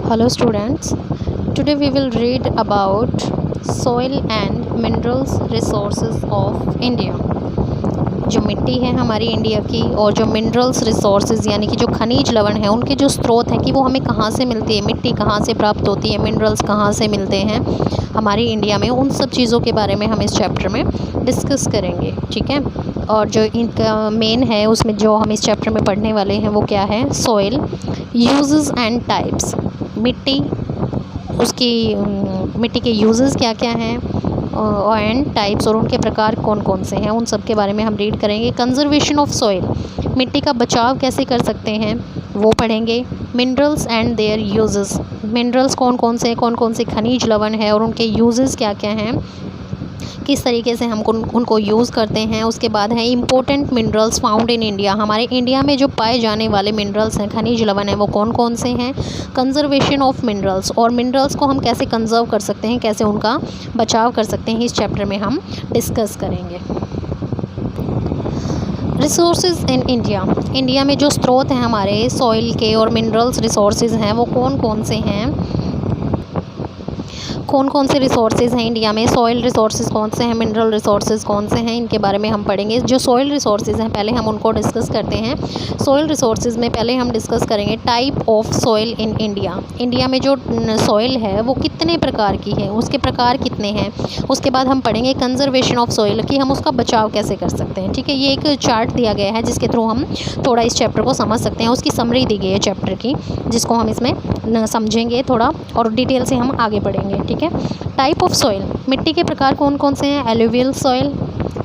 Hello students, today we will read about soil and minerals resources of India। जो मिट्टी है हमारी India की और जो मिनरल्स रिसोर्सेज यानी कि जो खनिज लवण है उनके जो स्रोत हैं कि वो हमें कहाँ से मिलती है, मिट्टी कहाँ से प्राप्त होती है, मिनरल्स कहाँ से मिलते हैं हमारी इंडिया में, उन सब चीज़ों के बारे में हम इस चैप्टर में डिस्कस करेंगे। ठीक है, और जो इनका मेन है उसमें जो हम इस चैप्टर में पढ़ने वाले हैं वो क्या है, सॉइल यूजेस एंड टाइप्स। मिट्टी, उसकी मिट्टी के यूजेस क्या क्या हैं एंड टाइप्स और उनके प्रकार कौन कौन से हैं, उन सब के बारे में हम रीड करेंगे। कंजर्वेशन ऑफ सॉइल, मिट्टी का बचाव कैसे कर सकते हैं वो पढ़ेंगे। Minerals and there uses, minerals कौन कौन से खनिज लवण है और उनके यूजेस क्या क्या हैं, किस तरीके से हम उनको यूज़ करते हैं। उसके बाद है important minerals found in India, हमारे इंडिया में जो पाए जाने वाले मिनरल्स हैं, खनिज लवण हैं, वो कौन कौन से हैं। कंजर्वेशन ऑफ मिनरल्स, और मिनरल्स को हम कैसे कंजर्व कर सकते हैं, कैसे उनका बचाव कर सकते हैं, इस चैप्टर में हम डिस्कस करेंगे। रिसोर्सेज इन इंडिया, इंडिया में जो स्रोत हैं हमारे सॉइल के और मिनरल्स रिसोर्सेज हैं वो कौन कौन से हैं, कौन कौन से रिसोर्सेज हैं इंडिया में, सॉइल रिसोर्सेज कौन से हैं, मिनरल रिसोर्सेज कौन से हैं, इनके बारे में हम पढ़ेंगे। जो सॉइल रिसोर्सेज हैं पहले हम उनको डिस्कस करते हैं। सॉइल रिसोर्सेज में पहले हम डिस्कस करेंगे type of soil in India, India में जो सॉइल है वो कितने प्रकार की है, उसके प्रकार कितने हैं। उसके बाद हम पढ़ेंगे कंजर्वेशन ऑफ सॉइल, कि हम उसका बचाव कैसे कर सकते हैं। ठीक है, ये एक चार्ट दिया गया है जिसके थ्रू हम थोड़ा इस चैप्टर को समझ सकते हैं, उसकी समरी दी गई है चैप्टर की, जिसको हम इसमें समझेंगे थोड़ा और डिटेल से हम आगे बढ़ेंगे। ठीक है, टाइप ऑफ सॉइल, मिट्टी के प्रकार कौन कौन से हैं। Alluvial soil,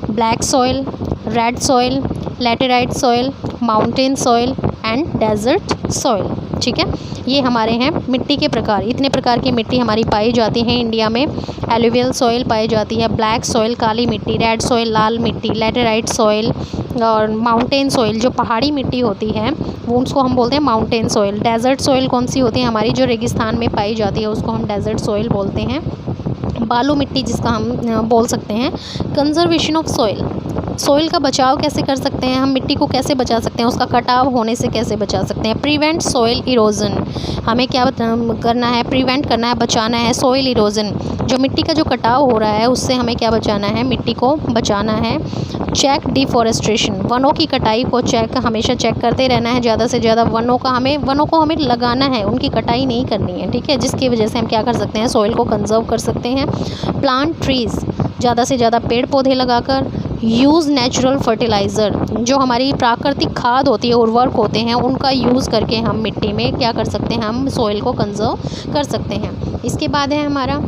black soil, red soil, laterite soil, mountain soil and desert soil. ठीक है, ये हमारे हैं मिट्टी के प्रकार। इतने प्रकार की मिट्टी हमारी पाई जाती है इंडिया में। एलुवियल सॉइल पाई जाती है, ब्लैक सॉइल काली मिट्टी, रेड सॉइल लाल मिट्टी, लैटेराइट सॉइल और माउंटेन सॉइल जो पहाड़ी मिट्टी होती है वो उसको हम बोलते हैं माउंटेन सॉइल। डेजर्ट सॉइल कौन सी होती है हमारी, जो रेगिस्तान में पाई जाती है उसको हम डेजर्ट सॉइल बोलते हैं। बालू मिट्टी जिसका हम बोल सकते हैं। कंजर्वेशन ऑफ सॉइल, सॉइल का बचाव कैसे कर सकते हैं, हम मिट्टी को कैसे बचा सकते हैं, उसका कटाव होने से कैसे बचा सकते हैं। प्रिवेंट सॉइल इरोजन, हमें क्या करना है, प्रिवेंट करना है, बचाना है सॉइल इरोजन, जो मिट्टी का जो कटाव हो रहा है उससे हमें क्या बचाना है, मिट्टी को बचाना है। चेक डिफॉरेस्टेशन, वनों की कटाई को हमेशा चेक करते रहना है, ज़्यादा से ज़्यादा वनों को हमें लगाना है, उनकी कटाई नहीं करनी है। ठीक है, जिसकी वजह से हम क्या कर सकते हैं, सॉइल को कंजर्व कर सकते हैं। प्लांट ट्रीज़, ज़्यादा से ज़्यादा पेड़ पौधे लगाकर। यूज़ नेचुरल फर्टिलाइज़र, जो हमारी प्राकृतिक खाद होती है, उर्वरक होते हैं, उनका यूज़ करके हम मिट्टी में क्या कर सकते हैं, हम सॉइल को कंजर्व कर सकते हैं। इसके बाद है हमारा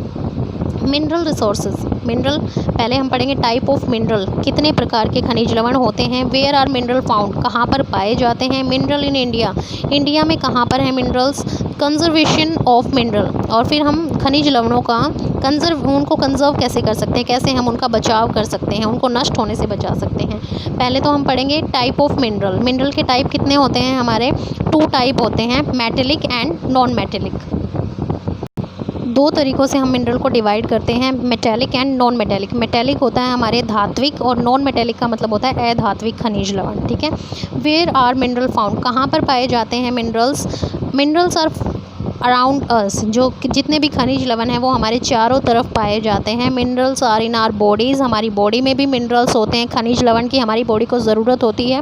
मिनरल रिसोर्सेज। मिनरल पहले हम पढ़ेंगे टाइप ऑफ मिनरल, कितने प्रकार के खनिज लवण होते हैं। वेयर आर मिनरल फाउंड, कहाँ पर पाए जाते हैं। मिनरल इन इंडिया, इंडिया में कहाँ पर है मिनरल्स। कंजर्वेशन ऑफ मिनरल, और फिर हम खनिज लवणों का उनको कंजर्व कैसे कर सकते हैं, कैसे हम उनका बचाव कर सकते हैं, उनको नष्ट होने से बचा सकते हैं। पहले तो हम पढ़ेंगे टाइप ऑफ मिनरल। मिनरल के टाइप कितने होते हैं हमारे, 2 टाइप होते हैं, मेटेलिक एंड नॉन मेटेलिक। 2 तरीक़ों से हम मिनरल को डिवाइड करते हैं, metallic and non metallic. Metallic होता है हमारे धात्विक और नॉन मेटेलिक का मतलब होता है अधात्विक खनिज लवण। ठीक है, वेयर आर मिनरल फाउंड, कहाँ पर पाए जाते हैं minerals. Minerals are around us, जो जितने भी खनिज लवण हैं वो हमारे चारों तरफ पाए जाते हैं। Minerals are in our bodies, हमारी बॉडी में भी मिनरल्स होते हैं, खनिज लवण की हमारी बॉडी को ज़रूरत होती है,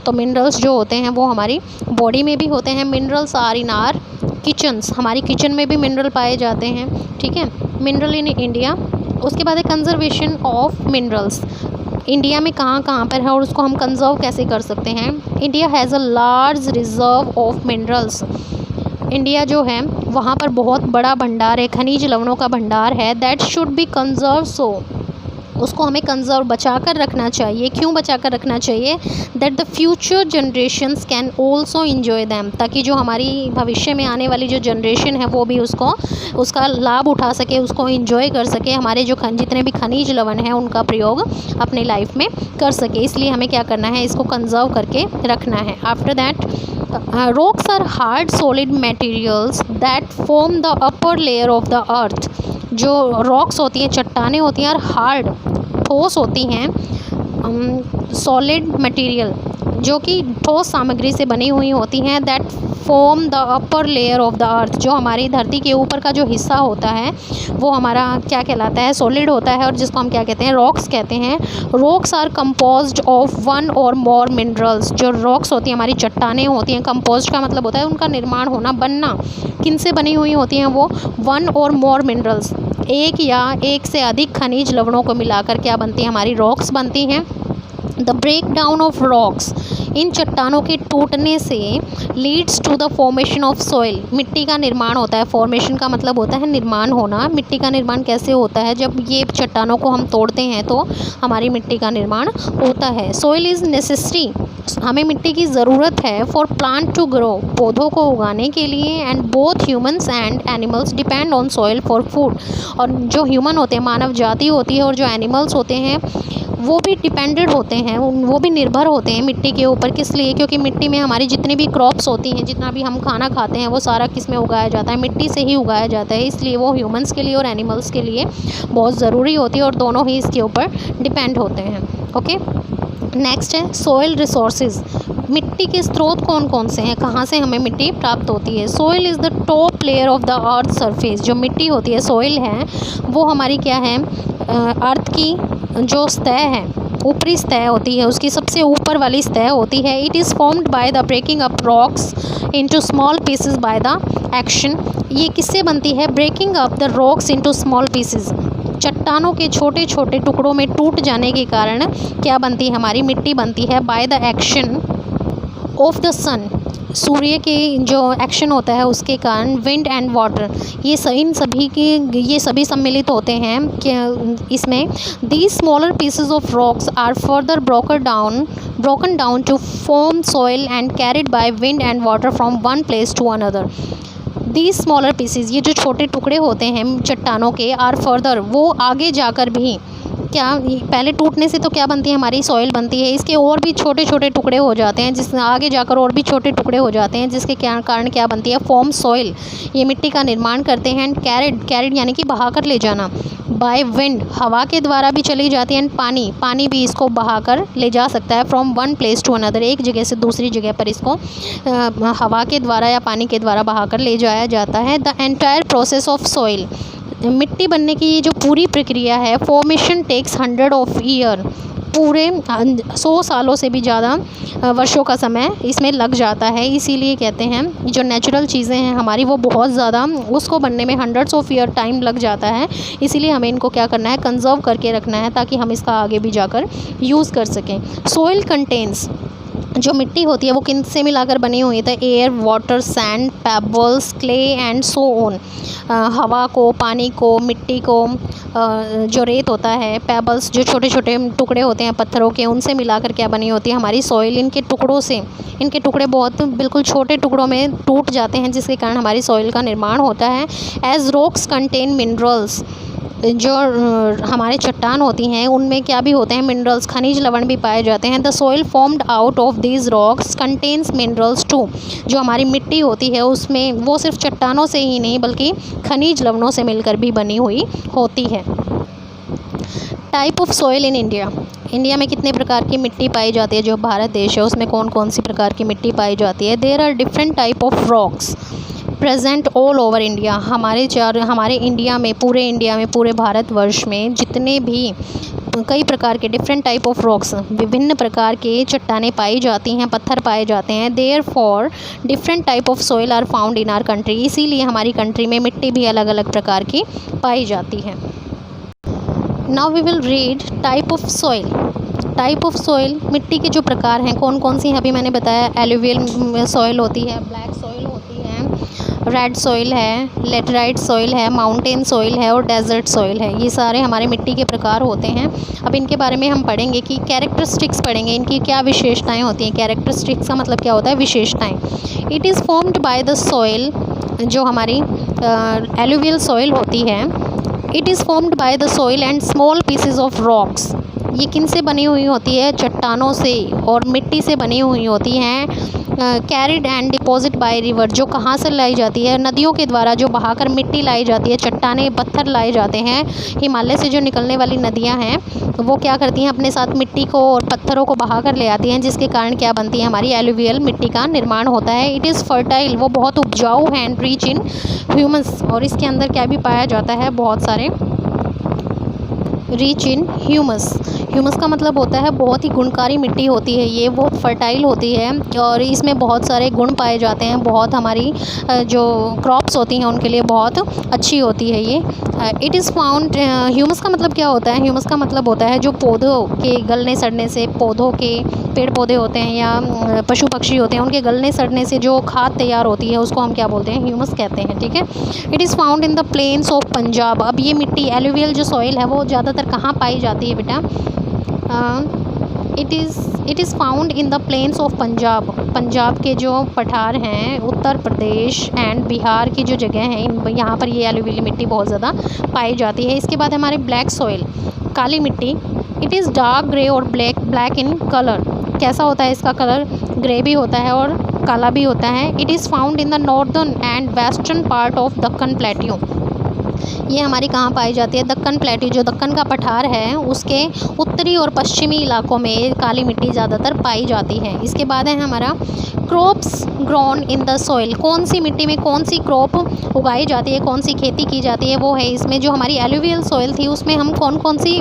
तो मिनरल्स जो होते हैं वो हमारी बॉडी में भी होते हैं। Minerals are in our kitchens, हमारी किचन में भी मिनरल पाए जाते हैं। ठीक है, मिनरल इन इंडिया। उसके बाद है कंजर्वेशन ऑफ मिनरल्स, इंडिया में कहाँ कहाँ पर है और उसको हम कंजर्व कैसे कर सकते हैं। India has a large reserve of minerals, India जो है वहाँ पर बहुत बड़ा भंडार है, खनिज लवणों का भंडार है। दैट शुड बी कंजर्व, सो उसको हमें कंजर्व बचा कर रखना चाहिए। क्यों बचा कर रखना चाहिए, that the future generations can also enjoy them, ताकि जो हमारी भविष्य में आने वाली जो जनरेशन है वो भी उसका लाभ उठा सके, उसको इन्जॉय कर सके, हमारे जो जितने भी खनिज लवण हैं उनका प्रयोग अपनी लाइफ में कर सके। इसलिए हमें क्या करना है, इसको कंजर्व करके रखना है। After that rocks are hard solid materials that form the upper layer of the earth, जो रॉक्स होती हैं, चट्टानें होती हैं और हार्ड ठोस होती हैं, सॉलिड मटेरियल जो कि ठोस सामग्री से बनी हुई होती हैं, that form the upper layer of the earth. जो हमारी धरती के ऊपर का जो हिस्सा होता है वो हमारा क्या कहलाता है, सॉलिड होता है, और जिसको हम क्या कहते हैं, रॉक्स कहते हैं। Rocks are composed of one or more minerals. जो रॉक्स होती हैं, हमारी चट्टानें होती हैं, कंपोज्ड का मतलब होता है उनका निर्माण होना, बनना। किन से बनी हुई होती हैं वो, वन और मोर मिनरल्स, एक या एक से अधिक खनिज लवणों को मिलाकर क्या बनती है, हमारी रॉक्स बनती हैं। The break down of rocks, इन चट्टानों के टूटने से leads to the formation of soil, मिट्टी का निर्माण होता है। फॉर्मेशन का मतलब होता है निर्माण होना। मिट्टी का निर्माण कैसे होता है, जब ये चट्टानों को हम तोड़ते हैं तो हमारी मिट्टी का निर्माण होता है। सॉइल इज़ नेसेसरी, हमें मिट्टी की ज़रूरत है फॉर प्लांट टू ग्रो, पौधों को उगाने के लिए। And both humans and animals depend on soil for food, और जो ह्यूमन होते हैं, मानव जाति होती है, और जो एनिमल्स होते हैं वो भी डिपेंडेंट होते हैं, वो भी निर्भर होते हैं मिट्टी के ऊपर। किस लिए, क्योंकि मिट्टी में हमारी जितनी भी क्रॉप्स होती हैं, जितना भी हम खाना खाते हैं, वो सारा किस में उगाया जाता है, मिट्टी से ही उगाया जाता है। इसलिए वो ह्यूमंस के लिए और एनिमल्स के लिए बहुत ज़रूरी होती है, और दोनों ही इसके ऊपर डिपेंड होते हैं। ओके, नेक्स्ट है सॉइल रिसोर्सेज। मिट्टी के स्रोत कौन कौन से हैं, कहाँ से हमें मिट्टी प्राप्त होती है। Soil is the top layer of the earth surface. जो मिट्टी होती है, सॉइल है, वो हमारी क्या है, अर्थ की जो सतह है, ऊपरी सतह होती है, उसकी सबसे ऊपर वाली सतह होती है। It is formed by the breaking up rocks into small pieces by the action. ये किससे बनती है, breaking up the rocks into small pieces, चट्टानों के छोटे छोटे टुकड़ों में टूट जाने के कारण क्या बनती है, हमारी मिट्टी बनती है। By the action of the sun, सूर्य के जो एक्शन होता है उसके कारण। विंड एंड वाटर, ये इन सभी के ये सभी सम्मिलित होते हैं कि इसमें। These smaller pieces of rocks are further broken down to form soil and carried by wind and water from one place to another. These smaller pieces, ये जो छोटे टुकड़े होते हैं चट्टानों के, आर फर्दर, वो आगे जाकर भी क्या, पहले टूटने से तो क्या बनती है, हमारी सॉइल बनती है। इसके और भी छोटे छोटे टुकड़े हो जाते हैं, जिसमें आगे जाकर और भी छोटे टुकड़े हो जाते हैं, जिसके कारण क्या बनती है, फॉर्म सॉइल, ये मिट्टी का निर्माण करते हैं। एंड कैरिड यानी कि बहाकर ले जाना, बाय विंड, हवा के द्वारा भी चली जाती है। एंड पानी भी इसको बहाकर ले जा सकता है। From one place to another, एक जगह से दूसरी जगह पर इसको हवा के द्वारा या पानी के द्वारा बहाकर ले जाया जाता है। The entire process of soil, मिट्टी बनने की ये जो पूरी प्रक्रिया है, फॉर्मेशन टेक्स 100 ऑफ ईयर, पूरे 100 सालों से भी ज़्यादा वर्षों का समय इसमें लग जाता है। इसीलिए कहते हैं जो नेचुरल चीज़ें हैं हमारी, वो बहुत ज़्यादा, उसको बनने में 100 ऑफ ईयर टाइम लग जाता है। इसीलिए हमें इनको क्या करना है, कंजर्व करके रखना है, ताकि हम इसका आगे भी जाकर यूज़ कर सकें। सॉइल कंटेन्स, जो मिट्टी होती है वो किन से मिलाकर बनी हुई है, air, water, sand, pebbles, clay and so on. हवा को, पानी को, मिट्टी को, जो रेत होता है, पेबल्स, जो छोटे छोटे टुकड़े होते हैं पत्थरों के, उनसे मिलाकर क्या बनी होती है हमारी सॉइल। इनके टुकड़ों से, इनके टुकड़े बहुत बिल्कुल छोटे टुकड़ों में टूट जाते हैं, जिसके कारण हमारी सॉइल का निर्माण होता है। एज रॉक्स कंटेन मिनरल्स, जो हमारे चट्टान होती हैं उनमें क्या भी होते हैं, मिनरल्स, खनिज लवण भी पाए जाते हैं। The soil formed out of these rocks contains minerals too, जो हमारी मिट्टी होती है उसमें वो सिर्फ चट्टानों से ही नहीं बल्कि खनिज लवणों से मिलकर भी बनी हुई होती है। Type of soil in India, India में कितने प्रकार की मिट्टी पाई जाती है, जो भारत देश है उसमें कौन कौन सी प्रकार की मिट्टी पाई जाती है। There are different type of rocks present all over India, हमारे इंडिया में, पूरे भारतवर्ष में जितने भी कई प्रकार के डिफरेंट टाइप ऑफ रॉक्स, विभिन्न प्रकार के चट्टानें पाई जाती हैं, पत्थर पाए जाते हैं। There four different type of soil are found in our country, इसीलिए हमारी कंट्री में मिट्टी भी अलग अलग प्रकार की पाई जाती है। Now we will read type of soil. Type of soil, मिट्टी के जो प्रकार हैं कौन कौन सी हैं, अभी मैंने बताया। एलुवियल सॉइल होती है, ब्लैक सॉइल होती है, रेड सॉइल है, लेटराइट सॉइल है, माउंटेन सॉइल है और डेजर्ट सॉइल है। ये सारे हमारे मिट्टी के प्रकार होते हैं। अब इनके बारे में हम पढ़ेंगे कि कैरेक्टरिस्टिक्स पढ़ेंगे, इनकी क्या विशेषताएं होती हैं। कैरेक्टरिस्टिक्स का मतलब क्या होता है, विशेषताएं। It is formed by the soil, जो हमारी एलुवियल सॉइल होती है, it is formed by the soil and small pieces of rocks. ये किन से बनी हुई होती है, चट्टानों से और मिट्टी से बनी हुई होती हैं। Carried and deposit by river, जो कहाँ से लाई जाती है, नदियों के द्वारा जो बहाकर मिट्टी लाई जाती है, चट्टाने पत्थर लाए जाते हैं। हिमालय से जो निकलने वाली नदियाँ हैं वो क्या करती हैं, अपने साथ मिट्टी को और पत्थरों को बहा कर ले आती हैं, जिसके कारण क्या बनती है, हमारी एलुवियल मिट्टी का निर्माण होता है। इट इज़ फर्टाइल, वो बहुत उपजाऊ है, एंड रिच इन ह्यूमस, और इसके अंदर क्या भी पाया जाता है, बहुत सारे रिच इन ह्यूमस। ह्यूमस का मतलब होता है बहुत ही गुणकारी मिट्टी होती है, ये बहुत फर्टाइल होती है और इसमें बहुत सारे गुण पाए जाते हैं, बहुत हमारी जो क्रॉप्स होती हैं उनके लिए बहुत अच्छी होती है ये। इट इज़ फाउंड, ह्यूमस का मतलब क्या होता है, ह्यूमस का मतलब होता है जो पौधों के गलने सड़ने से, पौधों के पेड़ पौधे होते हैं या पशु पक्षी होते हैं, उनके गलने सड़ने से जो खाद तैयार होती है उसको हम क्या बोलते हैं, ह्यूमस कहते हैं। ठीक है। It is found in the plains of Punjab. अब ये मिट्टी एलुवियल जो सॉइल है वो ज़्यादातर कहाँ पाई जाती है बेटा, it is found in the plains of Punjab. Punjab के जो पठार हैं, उत्तर प्रदेश एंड बिहार की जो जगह हैं, यहाँ पर ये एलुवियल मिट्टी बहुत ज़्यादा पाई जाती है। इसके बाद हमारे ब्लैक सॉइल, काली मिट्टी। इट इज़ डार्क ग्रे और ब्लैक इन कलर। कैसा होता है इसका कलर, ग्रे भी होता है और काला भी होता है। It is found in the northern and western part of Deccan plateau. ये हमारी कहाँ पाई जाती है, दक्कन प्लेट्यू, जो दक्कन का पठार है उसके उत्तरी और पश्चिमी इलाकों में काली मिट्टी ज़्यादातर पाई जाती है। इसके बाद है हमारा crops grown in the soil. कौन सी मिट्टी में कौन सी क्रॉप उगाई जाती है, कौन सी खेती की जाती है, वो है इसमें जो हमारी एलुवियल सॉइल थी उसमें हम कौन कौन सी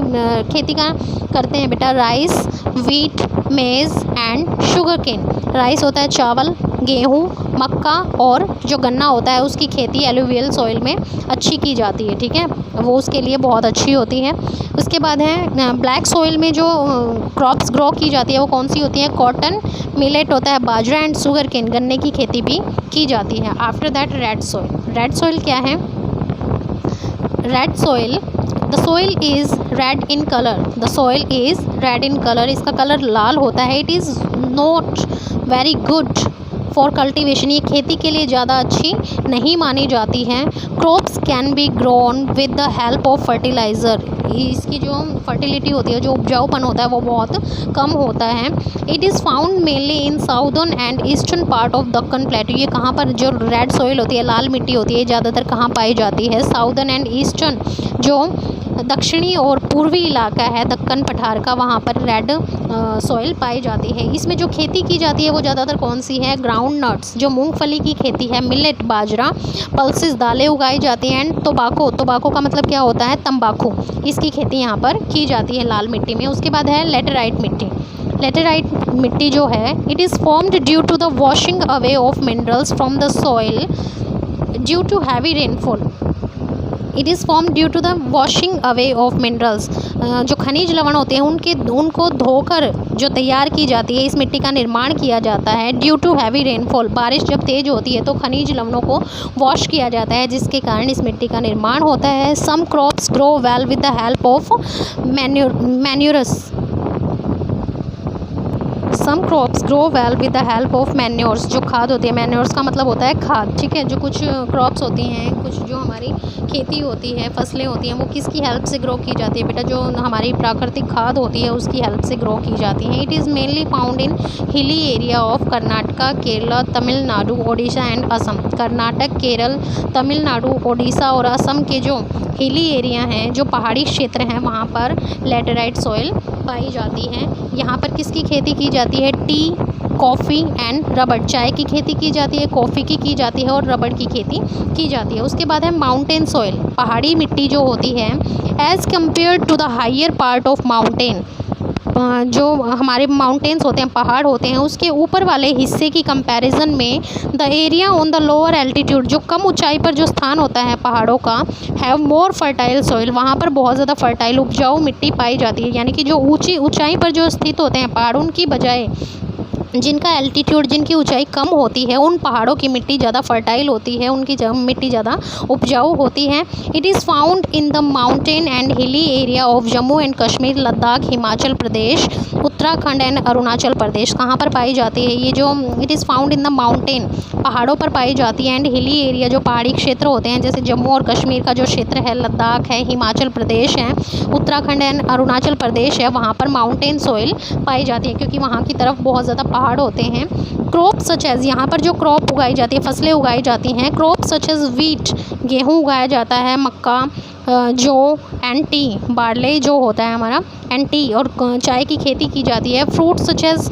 खेती का करते हैं बेटा, राइस, वीट, मेज़ एंड शुगर केन। राइस होता है चावल, गेहूँ, मक्का, और जो गन्ना होता है उसकी खेती एलुवियल सॉइल में अच्छी की जाती है। ठीक है, वो उसके लिए बहुत अच्छी होती है। उसके बाद है ब्लैक सॉइल में जो क्रॉप्स ग्रो की जाती है वो कौन सी होती है, कॉटन, मिलेट होता है, बाजरा एंड शुगर केन, गन्ने की खेती भी की जाती है। After that red soil. Red soil क्या है, red soil, the soil is red in colour, the soil is red in colour, इसका कलर लाल होता है। It is not very good for cultivation, ये खेती के लिए ज़्यादा अच्छी नहीं मानी जाती हैं। Crops can be grown with the help of fertiliser, इसकी जो फर्टिलिटी होती है, जो उपजाऊपन होता है वो बहुत कम होता है। It is found mainly in southern and eastern part of Deccan plateau. ये कहाँ पर जो रेड सॉइल होती है, लाल मिट्टी होती है, ज़्यादातर कहाँ पाई जाती है, साउदर्न एंड ईस्टर्न, जो दक्षिणी और पूर्वी इलाका है दक्कन पठार का, वहाँ पर रेड सॉइल पाई जाती है। इसमें जो खेती की जाती है वो ज़्यादातर कौन सी है, ग्राउंड नट्स, जो मूंगफली की खेती है, मिलेट, बाजरा, पल्सेस, दालें उगाई जाती हैं, एंड टोबाको, टोबाको का मतलब क्या होता है, तंबाकू, इसकी खेती यहाँ पर की जाती है लाल मिट्टी में। उसके बाद है लेटेराइट मिट्टी। लेटेराइट मिट्टी जो है, it is formed due to the washing away of minerals from the soil due to heavy rainfall. It is form due to the washing away of minerals, जो खनिज लवण होते हैं उनको धोकर जो तैयार की जाती है, इस मिट्टी का निर्माण किया जाता है। ड्यू टू हैवी रेनफॉल, बारिश जब तेज़ होती है तो खनिज लवणों को वॉश किया जाता है, जिसके कारण इस मिट्टी का निर्माण होता है। Some crops grow well with the help of manures, some crops grow well with the help of manures, जो खाद होती है, मैन्योर्स का मतलब होता है खाद। ठीक है, जो कुछ क्रॉप्स होती हैं, कुछ जो हमारी खेती होती है, फसलें होती हैं, वो किसकी हेल्प से ग्रो की जाती है बेटा, जो हमारी प्राकृतिक खाद होती है उसकी हेल्प से ग्रो की जाती हैं। इट इज़ मेनली फाउंड इन हिली area of Karnataka, Kerala, Tamil Nadu, Odisha and Assam. Karnataka, Kerala, Tamil Nadu, Odisha और असम के जो हिली एरिया हैं, जो पहाड़ी क्षेत्र हैं, वहाँ पर लेटेराइट सॉइल पाई जाती है। यहाँ पर किसकी खेती की जाती है, टी, कॉफ़ी एंड रबड़, चाय की खेती की जाती है, कॉफ़ी की जाती है और रबड़ की खेती की जाती है। उसके बाद है माउंटेन सॉइल, पहाड़ी मिट्टी जो होती है, as compare to the higher part of mountain, जो हमारे माउंटेन्स होते हैं, पहाड़ होते हैं, उसके ऊपर वाले हिस्से की कंपैरिजन में the area on the lower altitude, जो कम ऊंचाई पर जो स्थान होता है पहाड़ों का, हैव मोर फर्टाइल सॉइल, वहाँ पर बहुत ज़्यादा फर्टाइल उपजाऊ मिट्टी पाई जाती है। यानी कि जो ऊंचाई पर जो स्थित होते हैं पहाड़, उनकी बजाय जिनका एल्टीट्यूड, जिनकी ऊंचाई कम होती है, उन पहाड़ों की मिट्टी ज़्यादा फर्टाइल होती है, उनकी मिट्टी ज़्यादा उपजाऊ होती है। It is found in the mountain and hilly area of Jammu and Kashmir, Ladakh, Himachal Pradesh, Uttarakhand and Arunachal Pradesh. कहाँ पर पाई जाती है ये जो, it is found in the mountain, पहाड़ों पर पाई जाती है, एंड हिली एरिया, जो पहाड़ी क्षेत्र होते हैं, जैसे जम्मू और कश्मीर का जो क्षेत्र है, लद्दाख है, हिमाचल प्रदेश है, उत्तराखंड एंड अरुणाचल प्रदेश है, वहाँ पर माउंटेन सॉइल पाई जाती है, क्योंकि वहाँ की तरफ बहुत ज़्यादा पहाड़ होते हैं। क्रॉप सच एज, यहाँ पर जो क्रॉप उगाई जाती है, फसलें उगाई जाती हैं, क्रॉप सच एज वीट, गेहूँ उगाया जाता है, मक्का, जौ एंड टी, बार्ले जो होता है हमारा, एंड टी, और चाय की खेती की जाती है। Fruit such as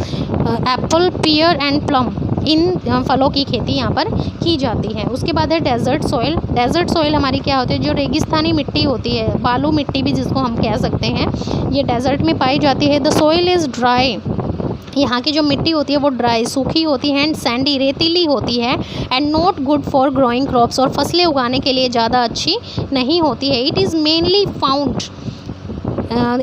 apple, pear and plum, इन फलों की खेती यहाँ पर की जाती है। उसके बाद है डेजर्ट सॉइल। डेजर्ट सॉइल हमारी क्या होती है, जो रेगिस्तानी मिट्टी होती है, बालू मिट्टी भी जिसको हम कह सकते हैं, ये डेजर्ट में पाई जाती है। द सॉइल इज़ ड्राई, यहाँ की जो मिट्टी होती है वो ड्राई, सूखी होती है, एंड सैंडी, रेतीली होती है, and not good for growing crops, और फसलें उगाने के लिए ज़्यादा अच्छी नहीं होती है। It is mainly found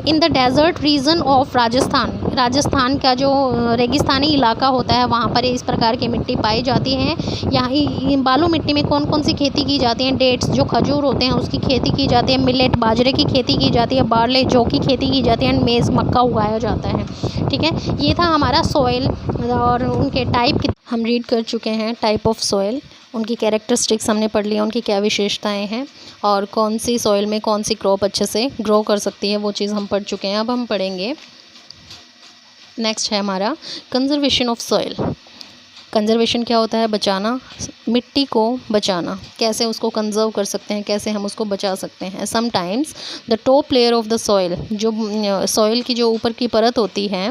in the desert region of Rajasthan, Rajasthan का जो रेगिस्तानी इलाका होता है वहाँ पर इस प्रकार की मिट्टी पाई जाती है। यहाँ बालू मिट्टी में कौन कौन सी खेती की जाती है, डेट्स जो खजूर होते हैं उसकी खेती की जाती है, मिलेट बाजरे की खेती की जाती है, बार्ले जौ की खेती की जाती है, एंड मेज़ मक्का उगाया जाता है। ठीक है, ये था हमारा सॉइल और उनके टाइप हम रीड कर चुके हैं। टाइप ऑफ सॉइल, उनकी कैरेक्टरिस्टिक्स हमने पढ़ लिया, उनकी क्या विशेषताएं हैं और कौन सी सॉइल में कौन सी क्रॉप अच्छे से ग्रो कर सकती है, वो चीज़ हम पढ़ चुके हैं। अब हम पढ़ेंगे, नेक्स्ट है हमारा कंजर्वेशन ऑफ सॉइल। कंजर्वेशन क्या होता है, बचाना, मिट्टी को बचाना, कैसे उसको कंजर्व कर सकते हैं, कैसे हम उसको बचा सकते हैं। Sometimes the top layer of the soil, जो सॉइल की जो ऊपर की परत होती है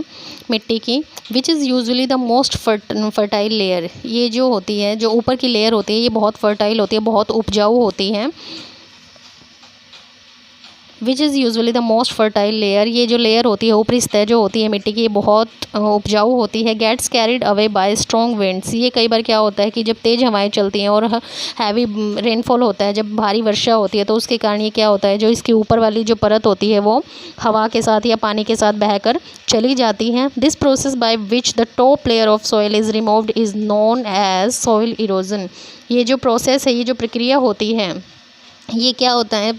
मिट्टी की, which is usually the most fertile layer, ये जो होती है, जो ऊपर की लेयर होती है, ये बहुत फर्टाइल होती है, बहुत उपजाऊ होती है। Which is usually the most fertile layer, ये जो लेयर होती है, ऊपरी सतह जो होती है मिट्टी की, ये बहुत उपजाऊ होती है। Gets carried away by strong winds, ये कई बार क्या होता है कि जब तेज़ हवाएं चलती हैं और हैवी रेनफॉल होता है, जब भारी वर्षा होती है, तो उसके कारण ये क्या होता है, जो इसकी ऊपर वाली जो परत होती है वो हवा के साथ या पानी के साथ बहकर चली जाती है। This process by which the top layer of soil is removed is known as soil erosion, ये जो प्रोसेस है, ये जो प्रक्रिया होती है, ये क्या होता है,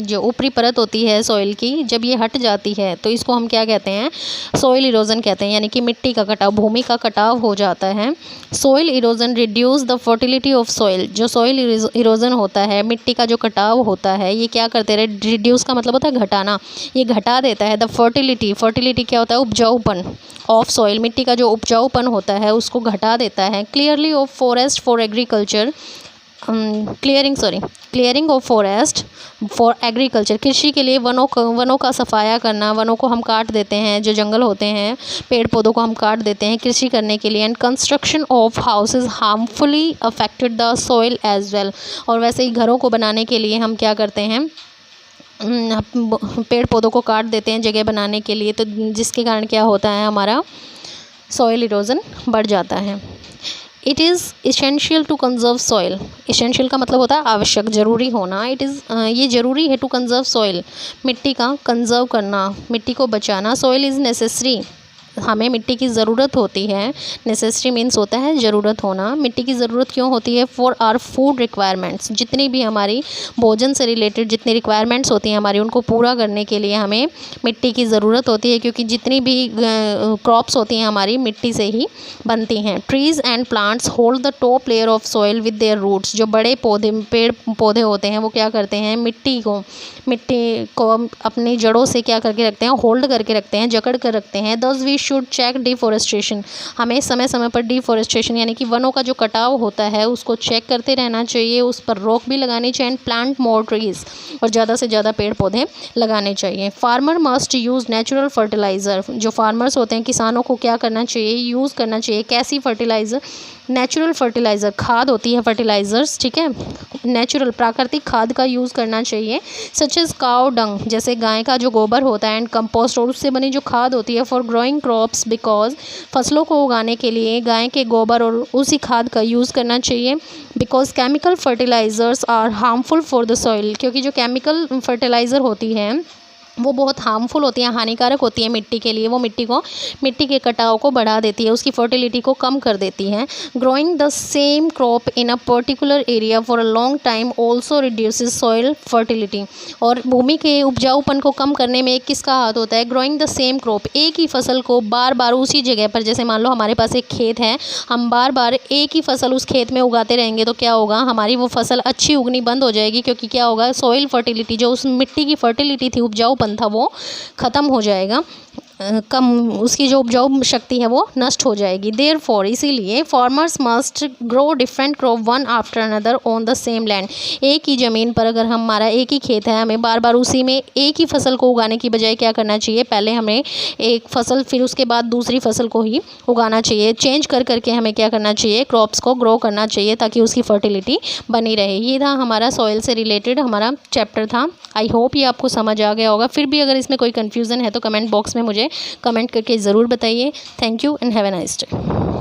जो ऊपरी परत होती है सॉइल की, जब ये हट जाती है तो इसको हम क्या कहते हैं, सॉइल इरोजन कहते हैं, यानी कि मिट्टी का कटाव, भूमि का कटाव हो जाता है। Soil erosion reduce the fertility of soil, जो सॉइल इरोजन होता है, मिट्टी का जो कटाव होता है, ये क्या करते हैं, रिड्यूस का मतलब होता है घटाना, ये घटा देता है द फर्टिलिटी, फर्टिलिटी क्या होता है, उपजाऊपन ऑफ सॉइल, मिट्टी का जो उपजाऊपन होता है उसको घटा देता है। Clearly of forest for agriculture, clearing of forest for agriculture, कृषि के लिए वनों का सफाया करना, वनों को हम काट देते हैं, जो जंगल होते हैं, पेड़ पौधों को हम काट देते हैं कृषि करने के लिए। And construction of houses harmfully affected the soil as well, और वैसे ही घरों को बनाने के लिए हम क्या करते हैं, पेड़ पौधों को काट देते हैं जगह बनाने के लिए, तो जिसके कारण क्या होता है, हमारा सॉइल इरोजन बढ़ जाता है। It is essential to conserve soil, essential का मतलब होता है आवश्यक, ज़रूरी होना। ये ज़रूरी है टू कंजर्व सॉइल, मिट्टी का कंजर्व करना, मिट्टी को बचाना। सॉइल इज़ नेसेसरी, हमें मिट्टी की ज़रूरत होती है, नेसेसरी मीन्स होता है ज़रूरत होना। मिट्टी की ज़रूरत क्यों होती है, फॉर आवर फूड रिक्वायरमेंट्स, जितनी भी हमारी भोजन से रिलेटेड जितनी रिक्वायरमेंट्स होती हैं हमारी, उनको पूरा करने के लिए हमें मिट्टी की ज़रूरत होती है, क्योंकि जितनी भी क्रॉप्स होती हैं हमारी मिट्टी से ही बनती हैं। Trees and plants hold the top layer of soil with their roots, जो बड़े पेड़ पौधे होते हैं वो क्या करते हैं, मिट्टी को अपनी जड़ों से क्या करके रखते हैं, होल्ड करके रखते हैं, जकड़ कर रखते हैं। दस वी शुड चेक डिफॉरेस्टेशन, हमें समय समय पर डिफॉरेस्टेशन यानी कि वनों का जो कटाव होता है उसको चेक करते रहना चाहिए, उस पर रोक भी लगानी चाहिए। एंड प्लांट मोर ट्रीज, और ज़्यादा से ज़्यादा पेड़ पौधे लगाने चाहिए। Farmer must use natural fertiliser, जो फार्मर्स होते हैं किसानों को क्या करना चाहिए, यूज़ करना चाहिए कैसी फर्टिलाइज़र, नेचुरल फर्टिलाइज़र, खाद होती है फर्टिलाइज़र्स, ठीक है, नेचुरल प्राकृतिक खाद का यूज़ करना चाहिए। सच एज काउ डंग, जैसे गाय का जो गोबर होता है, एंड कंपोस्ट, और उससे बनी जो खाद होती है, फॉर ग्रोइंग क्रॉप्स, बिकॉज फसलों को उगाने के लिए गाय के गोबर और उसी खाद का यूज़ करना चाहिए। Because chemical fertilisers are harmful for the soil, क्योंकि जो केमिकल फर्टिलाइज़र होती है वो बहुत हार्मफुल होती हैं, हानिकारक होती है मिट्टी के लिए, वो मिट्टी के कटाव को बढ़ा देती है, उसकी फर्टिलिटी को कम कर देती है। Growing the same crop in a particular area for a long time also reduces soil fertility, और भूमि के उपजाऊपन को कम करने में किसका हाथ होता है, ग्रोइंग द सेम क्रॉप, एक ही फसल को बार बार उसी जगह पर, जैसे मान लो हमारे पास एक खेत है, हम बार बार एक ही फसल उस खेत में उगाते रहेंगे तो क्या होगा, हमारी वो फसल अच्छी उगनी बंद हो जाएगी, क्योंकि क्या होगा, सॉइल फर्टिलिटी, जो उस मिट्टी की फर्टिलिटी थी, उपजाऊपन था, वो ख़त्म हो जाएगा। कम उसकी जो उपजाऊ शक्ति है वो नष्ट हो जाएगी। देयरफॉर इसीलिए farmers must grow different crop one after another on the same land. एक ही ज़मीन पर अगर हमारा एक ही खेत है, हमें बार बार उसी में एक ही फसल को उगाने की बजाय क्या करना चाहिए, पहले हमें एक फसल फिर उसके बाद दूसरी फसल को ही उगाना चाहिए। चेंज कर करके हमें क्या करना चाहिए, क्रॉप्स को ग्रो करना चाहिए ताकि उसकी फर्टिलिटी बनी रहे। ये था हमारा सॉइल से रिलेटेड हमारा चैप्टर था। आई होप ये आपको समझ आ गया होगा। फिर भी अगर इसमें कोई कन्फ्यूज़न है तो कमेंट बॉक्स में मुझे कमेंट करके ज़रूर बताइए। Thank you and have a nice day.